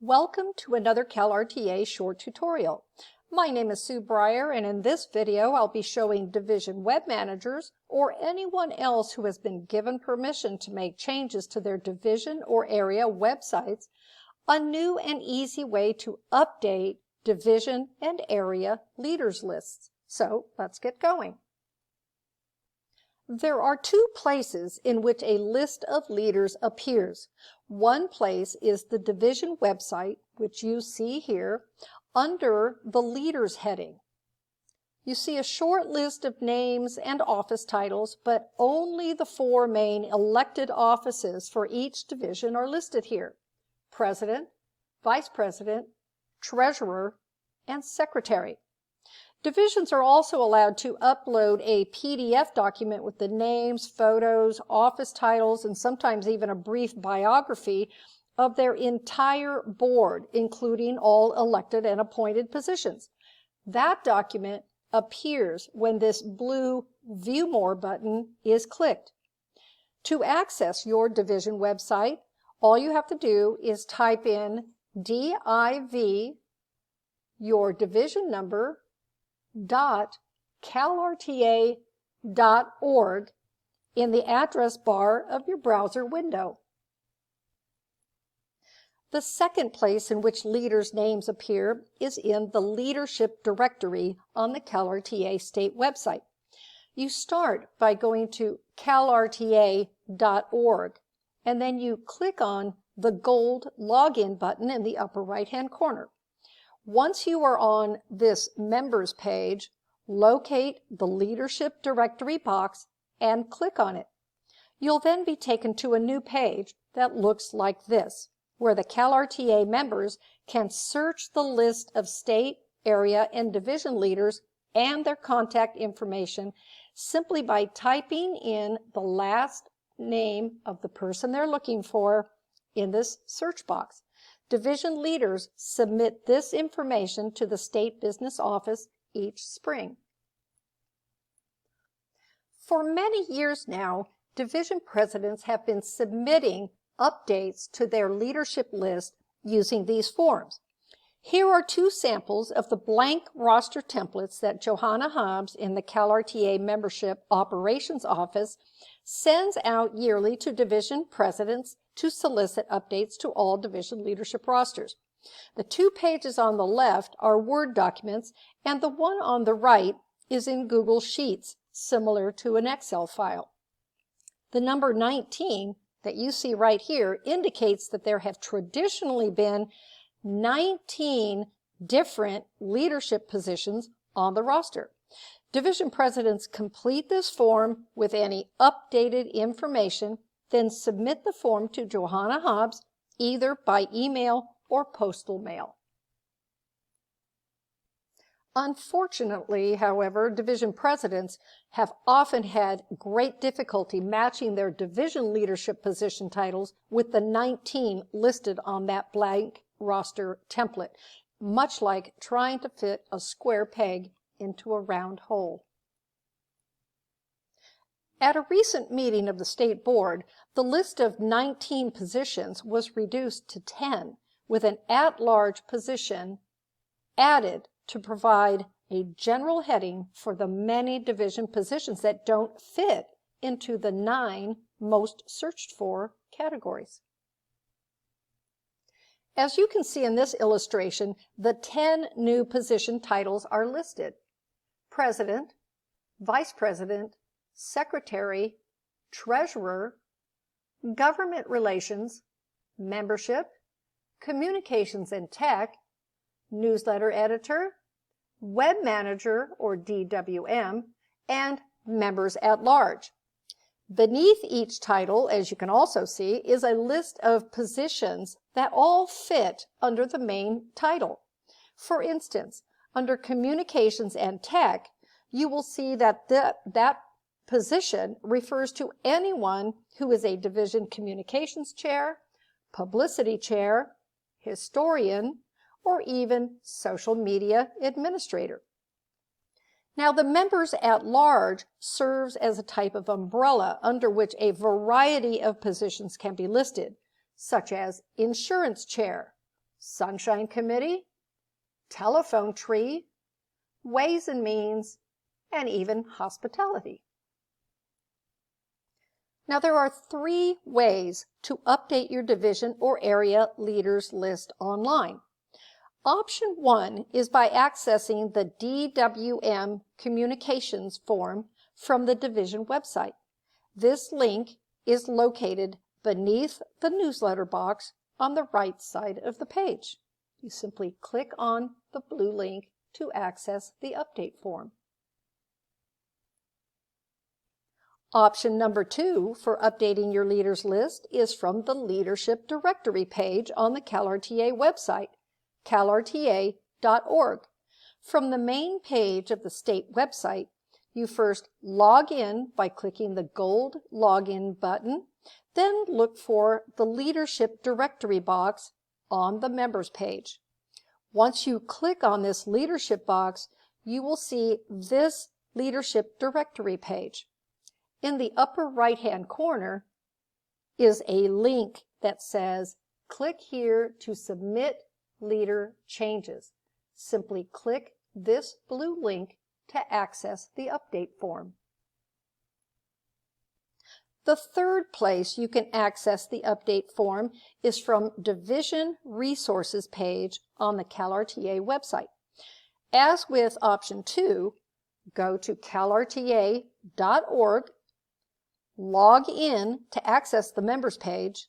Welcome to another CalRTA short tutorial. My name is Sue Breyer, and in this video I'll be showing division web managers or anyone else who has been given permission to make changes to their division or area websites a new and easy way to update division and area leaders lists. So let's get going. There are two places in which a list of leaders appears. One place is the division website, which you see here, under the Leaders heading. You see a short list of names and office titles, but only the four main elected offices for each division are listed here: President, Vice President, Treasurer, and Secretary. Divisions are also allowed to upload a PDF document with the names, photos, office titles, and sometimes even a brief biography of their entire board, including all elected and appointed positions. That document appears when this blue View More button is clicked. To access your division website, all you have to do is type in div, your division number, .calrta.org in the address bar of your browser window. The second place in which leaders' names appear is in the leadership directory on the CalRTA state website. You start by going to calrta.org, and then you click on the gold login button in the upper right-hand corner. Once you are on this members page, locate the leadership directory box and click on it. You'll then be taken to a new page that looks like this, where the CalRTA members can search the list of state, area, and division leaders and their contact information simply by typing in the last name of the person they're looking for in this search box. Division leaders submit this information to the state business office each spring. For many years now, division presidents have been submitting updates to their leadership list using these forms. Here are two samples of the blank roster templates that Johanna Hobbs in the CalRTA Membership Operations Office sends out yearly to division presidents to solicit updates to all division leadership rosters. The two pages on the left are Word documents, and the one on the right is in Google Sheets, similar to an Excel file. The number 19 that you see right here indicates that there have traditionally been 19 different leadership positions on the roster. Division presidents complete this form with any updated information, then submit the form to Johanna Hobbs either by email or postal mail. Unfortunately, however, division presidents have often had great difficulty matching their division leadership position titles with the 19 listed on that blank roster template, much like trying to fit a square peg into a round hole. At a recent meeting of the state board, the list of 19 positions was reduced to 10, with an at-large position added to provide a general heading for the many division positions that don't fit into the 9 most searched for categories. As you can see in this illustration, the 10 new position titles are listed: President, Vice President, Secretary, Treasurer, Government Relations, Membership, Communications and Tech, Newsletter Editor, Web Manager or DWM, and Members at Large. Beneath each title, as you can also see, is a list of positions that all fit under the main title. For instance, under Communications and Tech, you will see that that position refers to anyone who is a division communications chair, publicity chair, historian, or even social media administrator. Now, the members at large serves as a type of umbrella under which a variety of positions can be listed, such as insurance chair, Sunshine Committee, Telephone Tree, Ways and Means, and even Hospitality. Now there are 3 ways to update your division or area leaders list online. Option 1 is by accessing the DWM Communications form from the division website. This link is located beneath the newsletter box on the right side of the page. You simply click on the blue link to access the update form. Option number 2 for updating your leaders list is from the Leadership Directory page on the CalRTA website, calrta.org. From the main page of the state website, you first log in by clicking the gold login button, then look for the Leadership Directory box on the members page. Once you click on this leadership box, you will see this Leadership Directory page. In the upper right-hand corner is a link that says, click here to submit leader changes. Simply click this blue link to access the update form. The third place you can access the update form is from Division Resources page on the CalRTA website. As with option 2, go to calrta.org, log in to access the members page,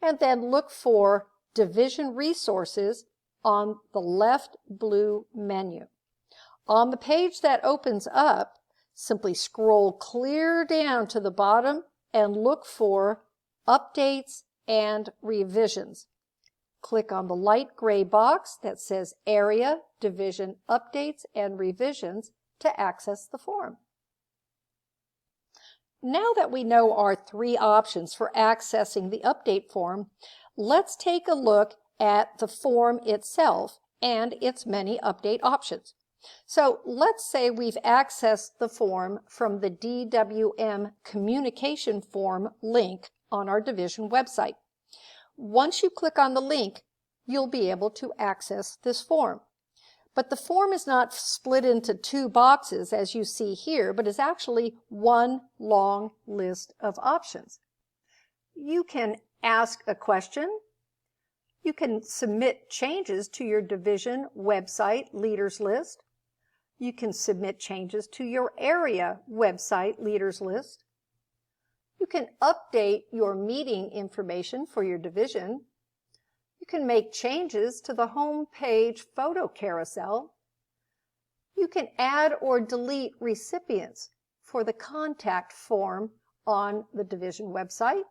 and then look for Division Resources on the left blue menu. On the page that opens up, simply scroll clear down to the bottom and look for Updates and Revisions. Click on the light gray box that says Area Division Updates and Revisions to access the form. Now that we know our 3 options for accessing the update form, let's take a look at the form itself and its many update options. So let's say we've accessed the form from the DWM Communication form link on our division website. Once you click on the link, you'll be able to access this form. But the form is not split into 2 boxes as you see here, but is actually one long list of options. You can ask a question. You can submit changes to your division website leaders list. You can submit changes to your area website leaders list. You can update your meeting information for your division. You can make changes to the home page photo carousel. You can add or delete recipients for the contact form on the division website,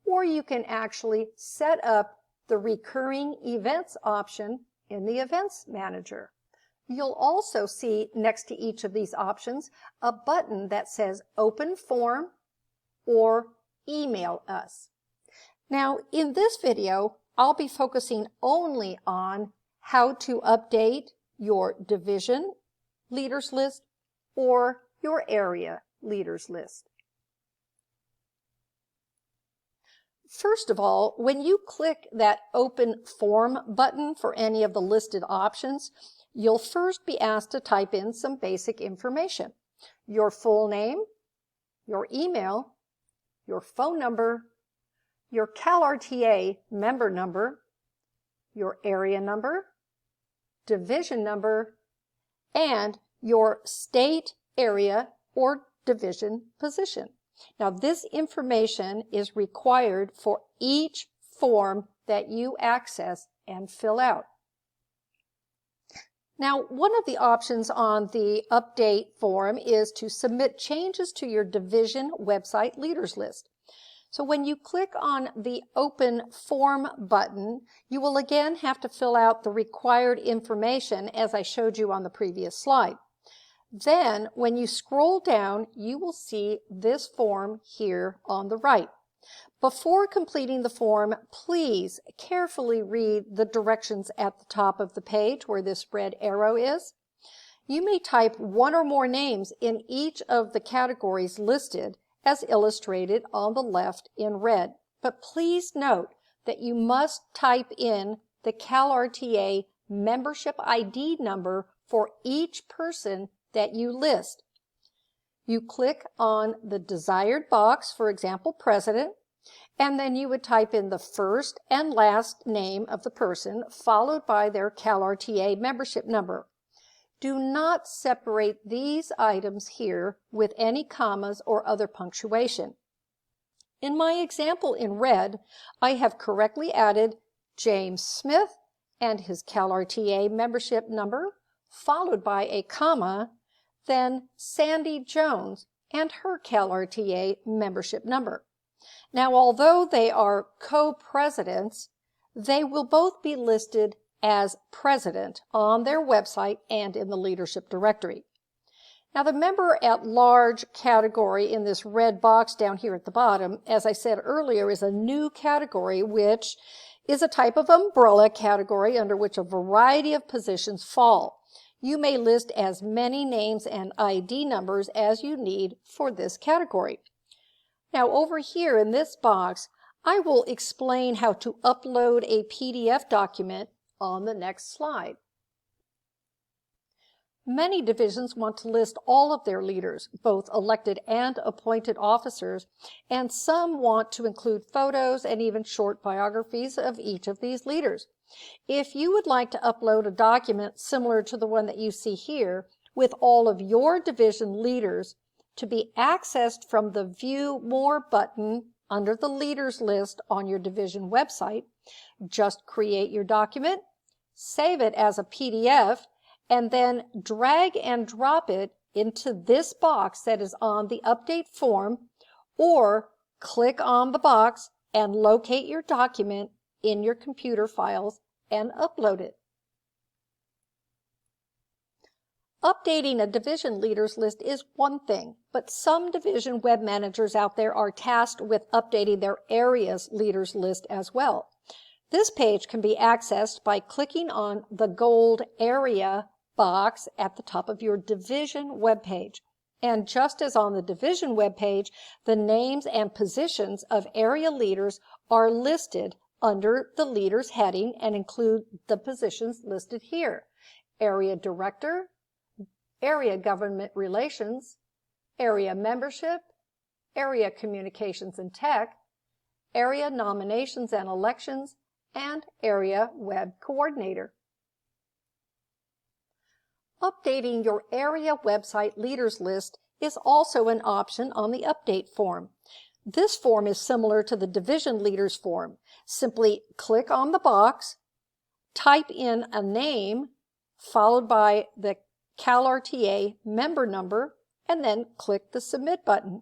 or you can actually set up the recurring events option in the Events Manager. You'll also see next to each of these options a button that says Open Form or Email Us. Now, in this video, I'll be focusing only on how to update your division leaders list or your area leaders list. First of all, when you click that Open Form button for any of the listed options, you'll first be asked to type in some basic information: your full name, your email, your phone number, your CalRTA member number, your area number, division number, and your state, area, or division position. Now, this information is required for each form that you access and fill out. Now, one of the options on the update form is to submit changes to your division website leaders list. So when you click on the Open Form button, you will again have to fill out the required information as I showed you on the previous slide. Then, when you scroll down, you will see this form here on the right. Before completing the form, please carefully read the directions at the top of the page where this red arrow is. You may type 1 or more names in each of the categories listed as illustrated on the left in red. But please note that you must type in the CalRTA membership ID number for each person that you list. You click on the desired box, for example, president, and then you would type in the first and last name of the person, followed by their CalRTA membership number. Do not separate these items here with any commas or other punctuation. In my example in red, I have correctly added James Smith and his CalRTA membership number, followed by a comma, then Sandy Jones and her CalRTA membership number. Now, although they are co-presidents, they will both be listed as president on their website and in the leadership directory. Now, the member at large category in this red box down here at the bottom, as I said earlier, is a new category, which is a type of umbrella category under which a variety of positions fall. You may list as many names and ID numbers as you need for this category. Now, over here in this box, I will explain how to upload a PDF document on the next slide. Many divisions want to list all of their leaders, both elected and appointed officers, and some want to include photos and even short biographies of each of these leaders. If you would like to upload a document similar to the one that you see here, with all of your division leaders to be accessed from the View More button under the leaders list on your division website, just create your document, save it as a PDF, and then drag and drop it into this box that is on the update form, or click on the box and locate your document in your computer files and upload it. Updating a division leaders list is one thing, but some division web managers out there are tasked with updating their area's leaders list as well. This page can be accessed by clicking on the gold area box at the top of your division web page. And just as on the division web page, the names and positions of area leaders are listed under the leaders heading and include the positions listed here: area director, area government relations, area membership, area communications and tech, area nominations and elections, and area web coordinator. Updating your area website leaders list is also an option on the update form. This form is similar to the division leaders form. Simply click on the box, type in a name, followed by the CalRTA member number, and then click the submit button.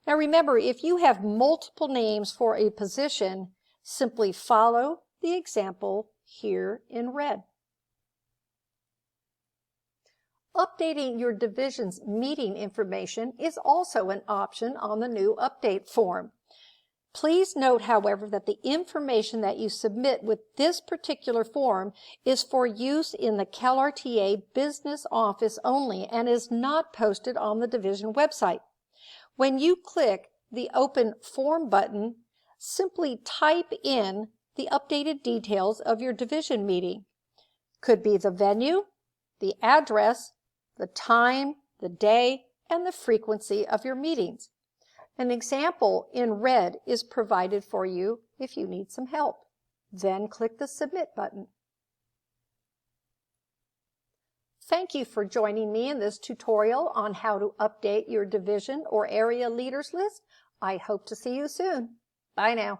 Now remember, if you have multiple names for a position, simply follow the example here in red. Updating your division's meeting information is also an option on the new update form. Please note, however, that the information that you submit with this particular form is for use in the CalRTA business office only and is not posted on the division website. When you click the Open Form button, simply type in the updated details of your division meeting. Could be the venue, the address, the time, the day, and the frequency of your meetings. An example in red is provided for you if you need some help. Then click the Submit button. Thank you for joining me in this tutorial on how to update your division or area leaders list. I hope to see you soon. Bye now.